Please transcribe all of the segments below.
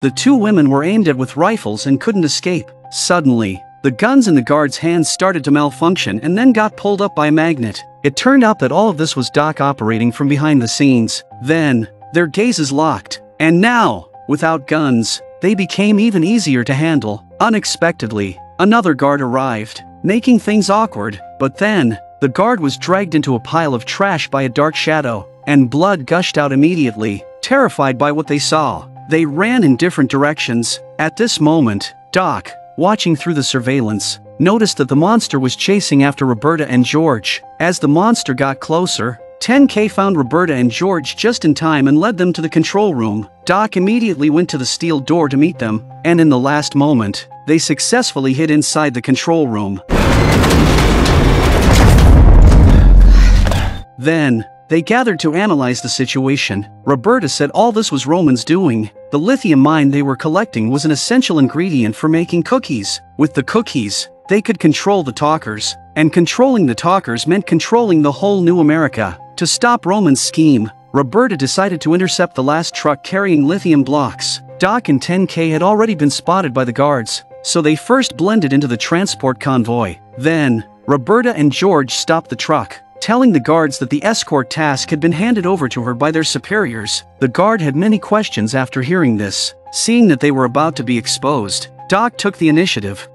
The two women were aimed at with rifles and couldn't escape. Suddenly, the guns in the guards' hands started to malfunction and then got pulled up by a magnet. It turned out that all of this was Doc operating from behind the scenes. Then, their gazes locked. And now, without guns, they became even easier to handle. Unexpectedly, another guard arrived, making things awkward. But then, the guard was dragged into a pile of trash by a dark shadow, and blood gushed out immediately. Terrified by what they saw, they ran in different directions. At this moment, Doc, watching through the surveillance, noticed that the monster was chasing after Roberta and George. As the monster got closer, 10K found Roberta and George just in time and led them to the control room. Doc immediately went to the steel door to meet them, and in the last moment, they successfully hid inside the control room. Then, they gathered to analyze the situation. Roberta said all this was Roman's doing. The lithium mine they were collecting was an essential ingredient for making cookies. With the cookies, they could control the talkers, and controlling the talkers meant controlling the whole new America. To stop Roman's scheme, Roberta decided to intercept the last truck carrying lithium blocks. Doc and 10K had already been spotted by the guards, so they first blended into the transport convoy. Then, Roberta and George stopped the truck, telling the guards that the escort task had been handed over to her by their superiors. The guard had many questions after hearing this. Seeing that they were about to be exposed, Doc took the initiative.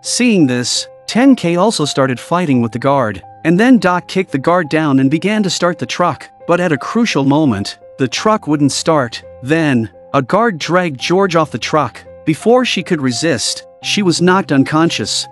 Seeing this, 10K also started fighting with the guard, and then Doc kicked the guard down and began to start the truck. But at a crucial moment, the truck wouldn't start. Then, a guard dragged George off the truck. Before she could resist, she was knocked unconscious.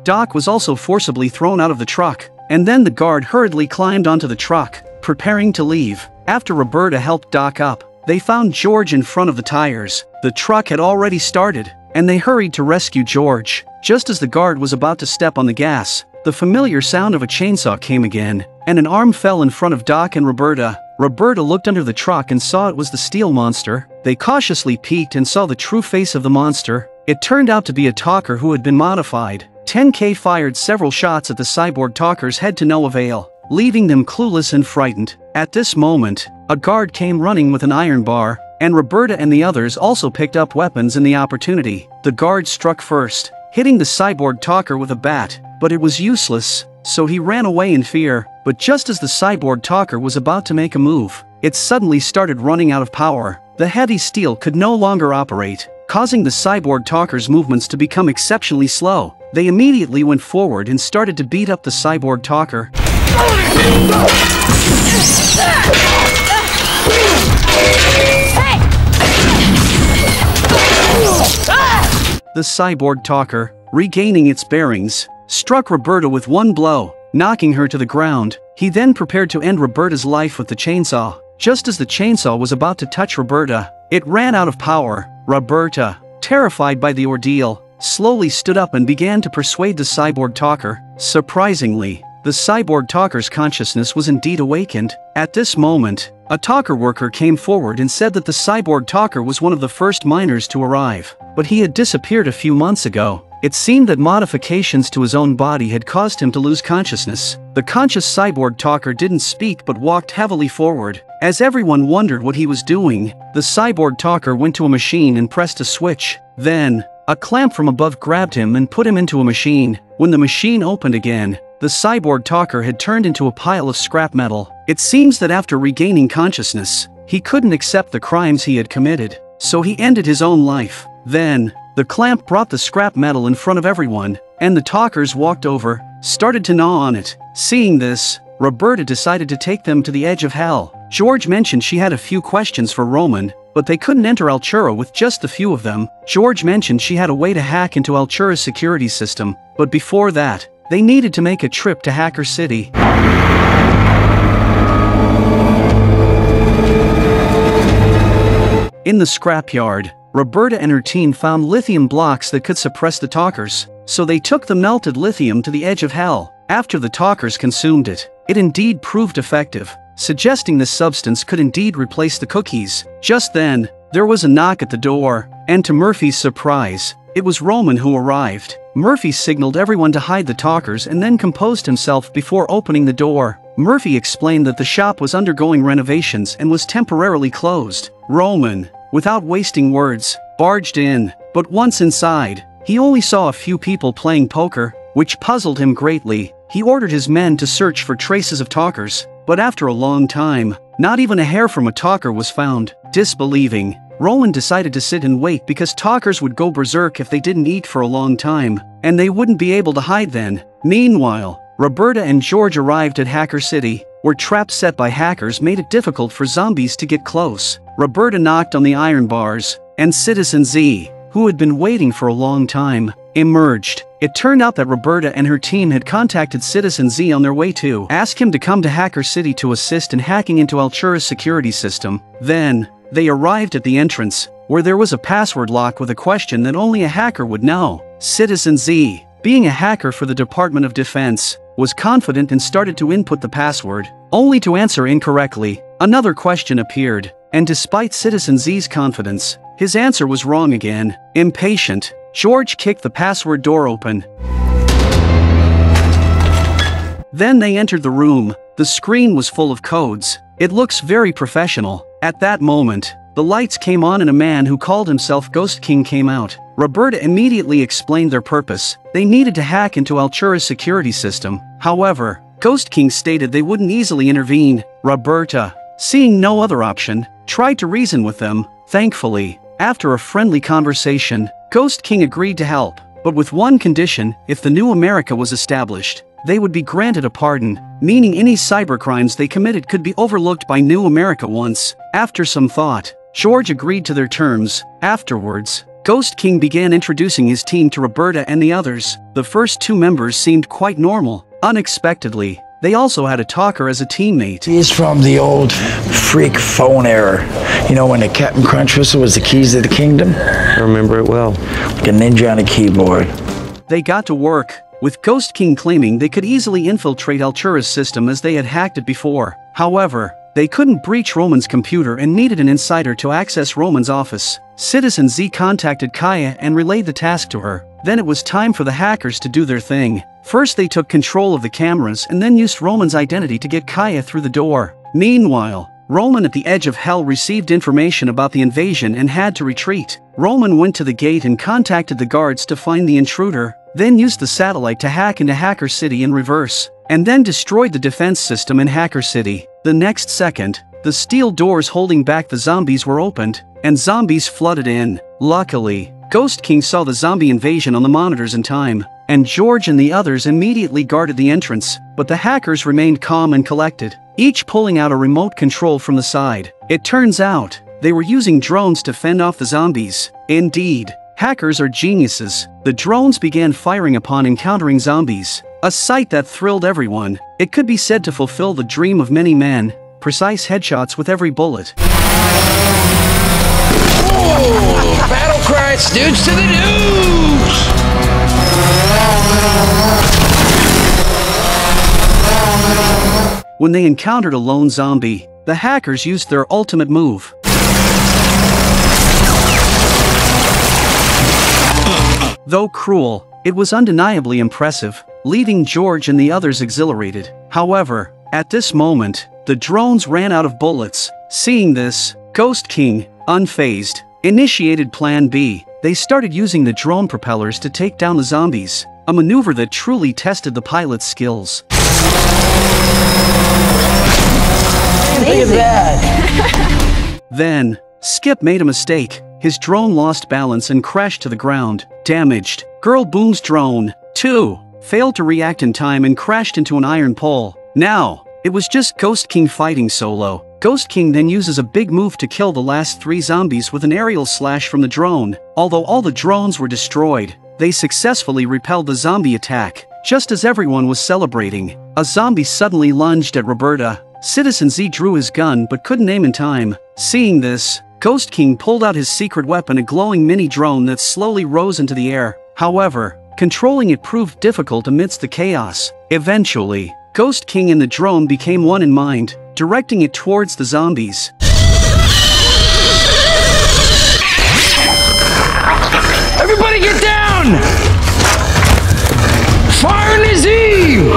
Doc was also forcibly thrown out of the truck, and then the guard hurriedly climbed onto the truck, preparing to leave. After Roberta helped Doc up, they found George in front of the tires. The truck had already started, and they hurried to rescue George. Just as the guard was about to step on the gas, the familiar sound of a chainsaw came again, and an arm fell in front of Doc and Roberta. Roberta looked under the truck and saw it was the steel monster. They cautiously peeked and saw the true face of the monster. It turned out to be a talker who had been modified. 10K fired several shots at the cyborg talker's head to no avail, leaving them clueless and frightened. At this moment, a guard came running with an iron bar, and Roberta and the others also picked up weapons in the opportunity. The guard struck first, hitting the cyborg talker with a bat, but it was useless, so he ran away in fear. But just as the cyborg talker was about to make a move, it suddenly started running out of power. The heavy steel could no longer operate, causing the cyborg talker's movements to become exceptionally slow. They immediately went forward and started to beat up the cyborg talker. The cyborg talker, regaining its bearings, struck Roberta with one blow, knocking her to the ground. He then prepared to end Roberta's life with the chainsaw. Just as the chainsaw was about to touch Roberta, it ran out of power. Roberta, terrified by the ordeal, slowly stood up and began to persuade the cyborg talker. Surprisingly, the cyborg talker's consciousness was indeed awakened. At this moment, a talker worker came forward and said that the cyborg talker was one of the first miners to arrive, but he had disappeared a few months ago. It seemed that modifications to his own body had caused him to lose consciousness. The conscious cyborg talker didn't speak but walked heavily forward. As everyone wondered what he was doing, the cyborg talker went to a machine and pressed a switch. Then, a clamp from above grabbed him and put him into a machine. When the machine opened again, the cyborg talker had turned into a pile of scrap metal. It seems that after regaining consciousness, he couldn't accept the crimes he had committed, so he ended his own life. Then, the clamp brought the scrap metal in front of everyone, and the talkers walked over, started to gnaw on it. Seeing this, Roberta decided to take them to the edge of hell. George mentioned she had a few questions for Roman, but they couldn't enter Altura with just a few of them. George mentioned she had a way to hack into Altura's security system, but before that, they needed to make a trip to Hacker City. In the scrapyard, Roberta and her team found lithium blocks that could suppress the talkers, so they took the melted lithium to the edge of hell. After the talkers consumed it, it indeed proved effective, suggesting this substance could indeed replace the cookies. Just then, there was a knock at the door, and to Murphy's surprise, it was Roman who arrived. Murphy signaled everyone to hide the talkers and then composed himself before opening the door. Murphy explained that the shop was undergoing renovations and was temporarily closed. Roman, without wasting words, barged in, but once inside, he only saw a few people playing poker, which puzzled him greatly. He ordered his men to search for traces of talkers, but after a long time, not even a hair from a talker was found. Disbelieving, Roman decided to sit and wait because talkers would go berserk if they didn't eat for a long time, and they wouldn't be able to hide then. Meanwhile, Roberta and George arrived at Hacker City, where traps set by hackers made it difficult for zombies to get close. Roberta knocked on the iron bars, and Citizen Z, who had been waiting for a long time, emerged. It turned out that Roberta and her team had contacted Citizen Z on their way to ask him to come to Hacker City to assist in hacking into Altura's security system. Then, they arrived at the entrance, where there was a password lock with a question that only a hacker would know. Citizen Z, being a hacker for the Department of Defense, was confident and started to input the password, only to answer incorrectly. Another question appeared, and despite Citizen Z's confidence, his answer was wrong again. Impatient, George kicked the password door open. Then they entered the room. The screen was full of codes. It looks very professional. At that moment, the lights came on and a man who called himself Ghost King came out. Roberta immediately explained their purpose. They needed to hack into Altura's security system. However, Ghost King stated they wouldn't easily intervene. Roberta, seeing no other option, tried to reason with them. Thankfully, after a friendly conversation, Ghost King agreed to help, but with one condition: if the new America was established, they would be granted a pardon, meaning any cybercrimes they committed could be overlooked by New America once. After some thought, George agreed to their terms. Afterwards, Ghost King began introducing his team to Roberta and the others. The first two members seemed quite normal. Unexpectedly, they also had a talker as a teammate. He's from the old freak phone era. You know when the Captain Crunch whistle was the keys to the kingdom? I remember it well. Like a ninja on a keyboard. They got to work, with Ghost King claiming they could easily infiltrate Altura's system as they had hacked it before. However, they couldn't breach Roman's computer and needed an insider to access Roman's office. Citizen Z contacted Kaya and relayed the task to her. Then it was time for the hackers to do their thing. First they took control of the cameras and then used Roman's identity to get Kaya through the door. Meanwhile, Roman at the edge of hell received information about the invasion and had to retreat. Roman went to the gate and contacted the guards to find the intruder, then used the satellite to hack into Hacker City in reverse, and then destroyed the defense system in Hacker City. The next second, the steel doors holding back the zombies were opened, and zombies flooded in. Luckily, Ghost King saw the zombie invasion on the monitors in time, and George and the others immediately guarded the entrance, but the hackers remained calm and collected, each pulling out a remote control from the side. It turns out, they were using drones to fend off the zombies. Indeed, hackers are geniuses. The drones began firing upon encountering zombies, a sight that thrilled everyone. It could be said to fulfill the dream of many men, precise headshots with every bullet. Oh, battle cry, stooge to the news! When they encountered a lone zombie, the hackers used their ultimate move. Though cruel, it was undeniably impressive, leaving George and the others exhilarated. However, at this moment, the drones ran out of bullets. Seeing this, Ghost King, unfazed, initiated Plan B. They started using the drone propellers to take down the zombies, a maneuver that truly tested the pilot's skills. Look at that! Then, Skip made a mistake. His drone lost balance and crashed to the ground. Damaged. Girl Boom's drone, too, failed to react in time and crashed into an iron pole. Now, it was just Ghost King fighting solo. Ghost King then uses a big move to kill the last 3 zombies with an aerial slash from the drone. Although all the drones were destroyed, they successfully repelled the zombie attack. Just as everyone was celebrating, a zombie suddenly lunged at Roberta. Citizen Z drew his gun but couldn't aim in time. Seeing this, Ghost King pulled out his secret weapon, a glowing mini drone that slowly rose into the air. However, controlling it proved difficult amidst the chaos. Eventually, Ghost King and the drone became one in mind, directing it towards the zombies. Everybody get down! on! Fire Nazim!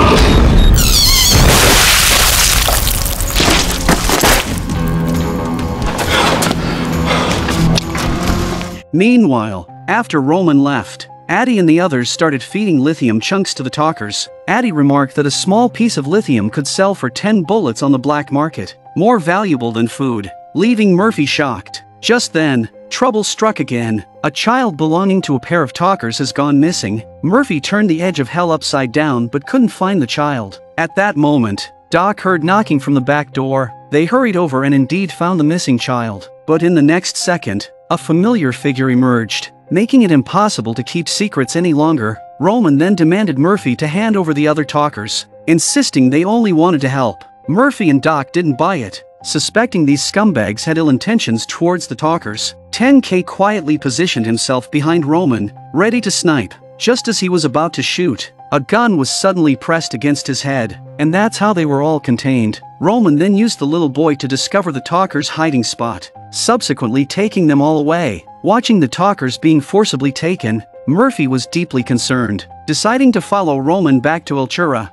Meanwhile, after Roman left, Addie and the others started feeding lithium chunks to the talkers. Addie remarked that a small piece of lithium could sell for 10 bullets on the black market, more valuable than food, leaving Murphy shocked. Just then, trouble struck again. A child belonging to a pair of talkers has gone missing. Murphy turned the edge of hell upside down but couldn't find the child. At that moment, Doc heard knocking from the back door. They hurried over and indeed found the missing child. But in the next second, a familiar figure emerged, making it impossible to keep secrets any longer. Roman then demanded Murphy to hand over the other talkers, insisting they only wanted to help. Murphy and Doc didn't buy it, suspecting these scumbags had ill intentions towards the talkers. 10K quietly positioned himself behind Roman, ready to snipe. Just as he was about to shoot, a gun was suddenly pressed against his head, and that's how they were all contained. Roman then used the little boy to discover the talkers' hiding spot, subsequently taking them all away. Watching the talkers being forcibly taken, Murphy was deeply concerned, deciding to follow Roman back to Altura.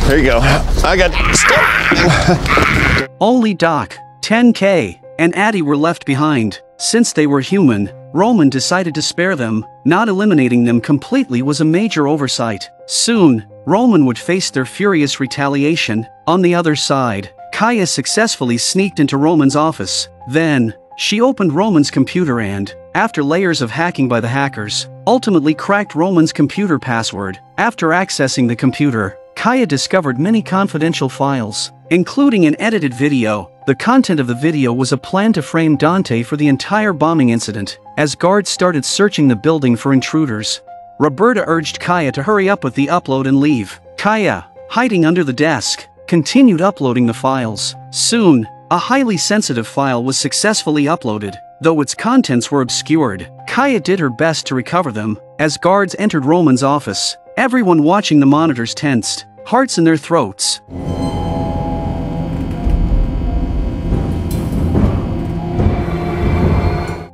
There you go. I got stuck. Only Doc, 10K, and Addie were left behind. Since they were human, Roman decided to spare them. Not eliminating them completely was a major oversight. Soon, Roman would face their furious retaliation. On the other side, Kaya successfully sneaked into Roman's office. Then, she opened Roman's computer and, after layers of hacking by the hackers, ultimately cracked Roman's computer password. After accessing the computer, Kaya discovered many confidential files, including an edited video. The content of the video was a plan to frame Dante for the entire bombing incident. As guards started searching the building for intruders, Roberta urged Kaya to hurry up with the upload and leave. Kaya, hiding under the desk, continued uploading the files. Soon, a highly sensitive file was successfully uploaded. Though its contents were obscured, Kaya did her best to recover them. As guards entered Roman's office, everyone watching the monitors tensed, hearts in their throats.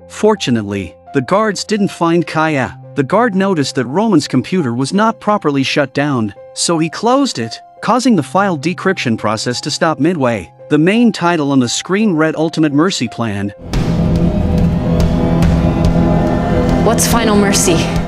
Fortunately, the guards didn't find Kaya. The guard noticed that Roman's computer was not properly shut down, so he closed it, causing the file decryption process to stop midway. The main title on the screen read Ultimate Mercy Plan. What's Final Mercy?